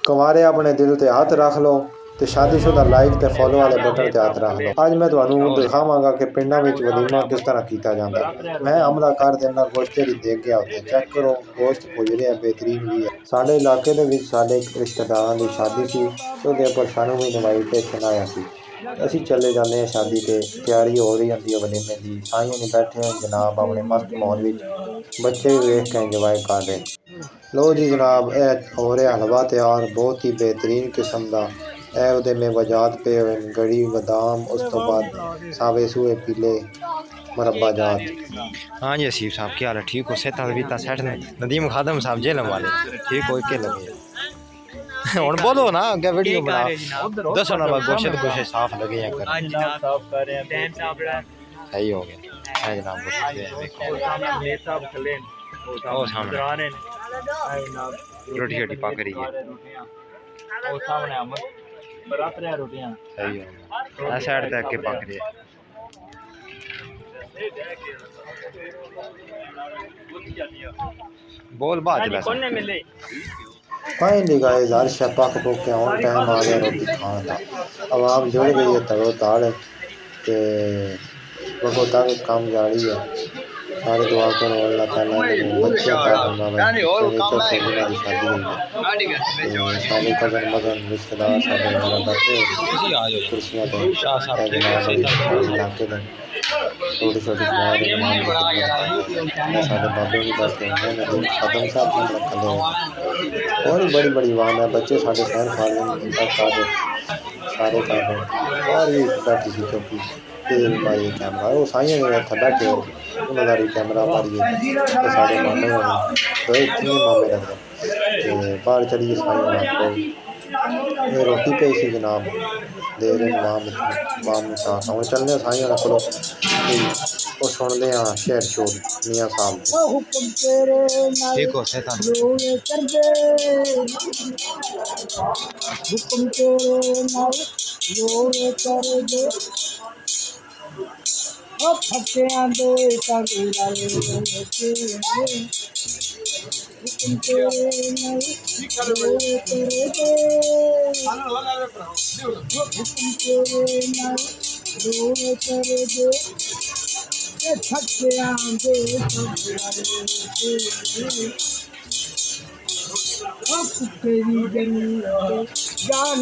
कुंवारे अपने दिल ते हाथ रख लो तो शादीशुदा लाइक ते फॉलो वाले बटन ते हाथ रख लो। अज मैं तुहानू दिखावांगा कि पिंडां विच वलीमा किस तरह कीता जांदा है। मैं अमला कर देना गोश्ते दी देख गया उत्ते चेक करो, गोश्त भुज रिहा बेहतरीन भी है। साडे इलाके दे विच साडे रिश्तेदारां दी शादी सी ते ओहदे उपर सानू भी इनवाइटेशन आया सी। असीं चले जांदे हां शादी ते, तैयारी हो रही होंदी है वलीमे दी, साईं नहीं बैठे हैं जनाब अपने मस्त माहौल विच, बच्चे भी वेख के इंजॉय कर रहे। लो जी जनाब, ए हो रहा हलवा तैयार, बहुत ही बेहतरीन किस्म दा। ए उहदे मेवाजात पे हुए गड़ी बादाम, उस तो बाद सावे सूए पीले मुरब्बा जात। हाँ जी असीफ साहब क्या हाल है, ठीक हो? सेहत बीता सेठ ने नदीम खादम साहब जेलम वाले ठीक हो के लगे हुन बोलो ना अगे वीडियो बना दसो ना गोशे तो गोशे साफ लगे हैं कर जनाब साफ कर रहे हैं टाइम साफ रहा सही हो गया है जनाब। देखो साहब खले ओ सामने आ रहे हैं जनाब रोटी रोटी पक रही है ओ सामने हम बराबर है रोटियां सही हो गया साइड तक के पक रही है। बोल बात कौन ने मिले फाइनली गाइस हर शे पक पुक के ऑन टाइम आ गया रोटी खाने का। आवाम जुड़ गई है तड़ो ताड़ ते बगो तक काम जारी है। सारे दुआ करो अल्लाह ताला ने बच्चे अता फरमावे तो सोना दी शादी हुई है। सारे कजन मगन रिश्तेदार सारे मेरा बैठे कुर्सियां पे जनाब इलाके दे छोटी छोटी सारे बाबे भी बैठे हैं खत्म साहब सामने खड़े और बड़ी बड़ी आवाम है। बच्चे साढ़े सहन खा रहे सारे कर रहे और भी बैठी सी चौकी पाई कैमरा वो साइयां ने इत्थे बैठे उन्होंने भी कैमरा पारिए तो सारे मामे होने तीन मामे लगते बाहर चलिए साइयां ये रोटी पे सी जनाब दे रहे वाम साथ हम चलने साइयां कोलो वो सुनते हैं शेर शोर मियाँ साहब ठीक हो जान